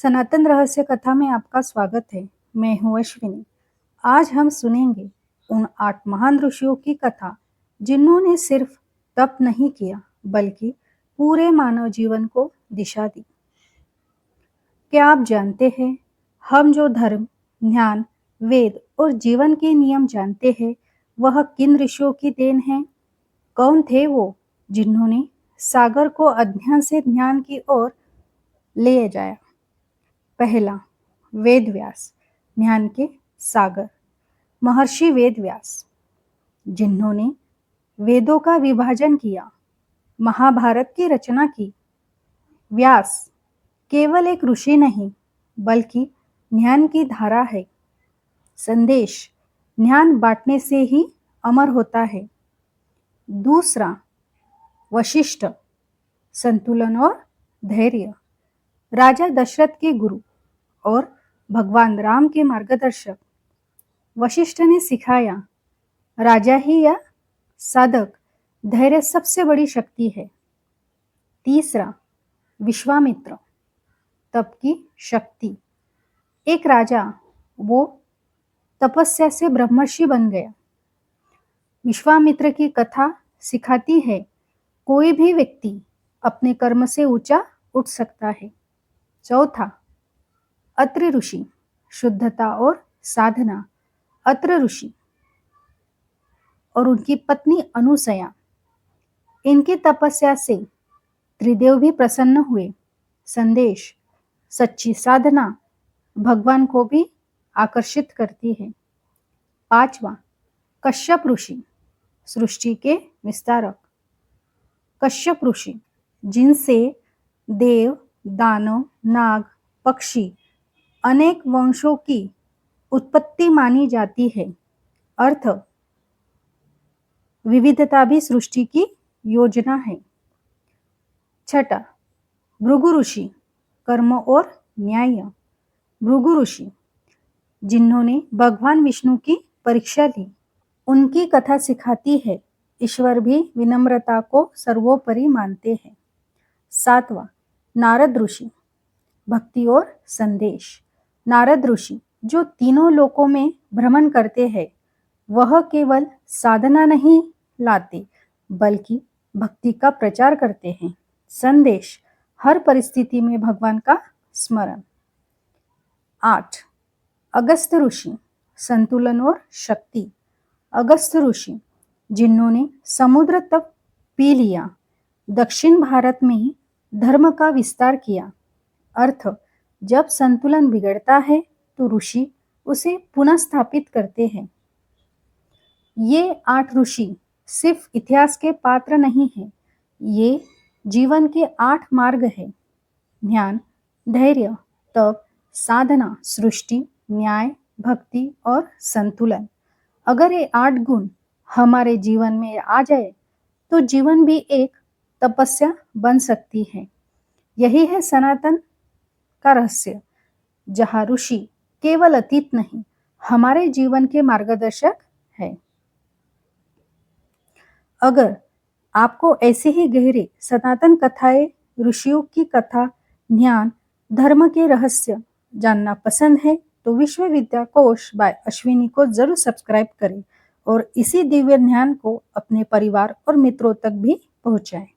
सनातन रहस्य कथा में आपका स्वागत है। मैं हूँ अश्विनी। आज हम सुनेंगे उन 8 महान ऋषियों की कथा जिन्होंने सिर्फ तप नहीं किया बल्कि पूरे मानव जीवन को दिशा दी। क्या आप जानते हैं, हम जो धर्म, ज्ञान, वेद और जीवन के नियम जानते हैं, वह किन ऋषियों की देन है? कौन थे वो जिन्होंने सागर को अज्ञान से ज्ञान की ओर ले जाया? पहला, वेद व्यास, ज्ञान के सागर। महर्षि वेद व्यास, जिन्होंने वेदों का विभाजन किया, महाभारत की रचना की। व्यास केवल एक ऋषि नहीं बल्कि ज्ञान की धारा है। संदेश ज्ञान बांटने से ही अमर होता है। दूसरा, वशिष्ठ, संतुलन और धैर्य। राजा दशरथ के गुरु और भगवान राम के मार्गदर्शक। वशिष्ठ ने सिखाया, राजा ही या साधक, धैर्य सबसे बड़ी शक्ति है। तीसरा, विश्वामित्र, तप की शक्ति। एक राजा, वो तपस्या से ब्रह्मर्षि बन गया। विश्वामित्र की कथा सिखाती है, कोई भी व्यक्ति अपने कर्म से ऊंचा उठ सकता है। चौथा, अत्रि ऋषि, शुद्धता और साधना। अत्रि ऋषि और उनकी पत्नी अनुसया, इनकी तपस्या से त्रिदेव भी प्रसन्न हुए। संदेश, सच्ची साधना भगवान को भी आकर्षित करती है। पांचवा, कश्यप ऋषि, सृष्टि के विस्तारक। कश्यप ऋषि, जिनसे देव, दानव, नाग, पक्षी, अनेक वंशों की उत्पत्ति मानी जाती है। अर्थ, विविधता भी सृष्टि की योजना है। छठा, भृगु ऋषि, कर्म और न्याय। भृगु ऋषि, जिन्होंने भगवान विष्णु की परीक्षा ली। उनकी कथा सिखाती है, ईश्वर भी विनम्रता को सर्वोपरि मानते हैं। सातवां, नारद ऋषि, भक्ति और संदेश। नारद ऋषि, जो तीनों लोकों में भ्रमण करते हैं, वह केवल साधना नहीं लाते बल्कि भक्ति का प्रचार करते हैं। संदेश, हर परिस्थिति में भगवान का स्मरण। 8, अगस्त्य ऋषि, संतुलन और शक्ति। अगस्त्य ऋषि, जिन्होंने समुद्र तक पी लिया, दक्षिण भारत में धर्म का विस्तार किया। अर्थ, जब संतुलन बिगड़ता है तो ऋषि उसे पुनः स्थापित करते हैं। ये 8 ऋषि सिर्फ इतिहास के पात्र नहीं हैं, ये जीवन के 8 मार्ग हैं। ज्ञान, धैर्य, तप, साधना, सृष्टि, न्याय, भक्ति और संतुलन। अगर ये 8 गुण हमारे जीवन में आ जाए तो जीवन भी एक तपस्या बन सकती है। यही है सनातन का रहस्य, जहाँ ऋषि केवल अतीत नहीं, हमारे जीवन के मार्गदर्शक है। अगर आपको ऐसे ही गहरे सनातन कथाएं, ऋषियों की कथा, ज्ञान, धर्म के रहस्य जानना पसंद है तो विश्व विद्या कोश बाय अश्विनी को जरूर सब्सक्राइब करें और इसी दिव्य ज्ञान को अपने परिवार और मित्रों तक भी पहुंचाएं।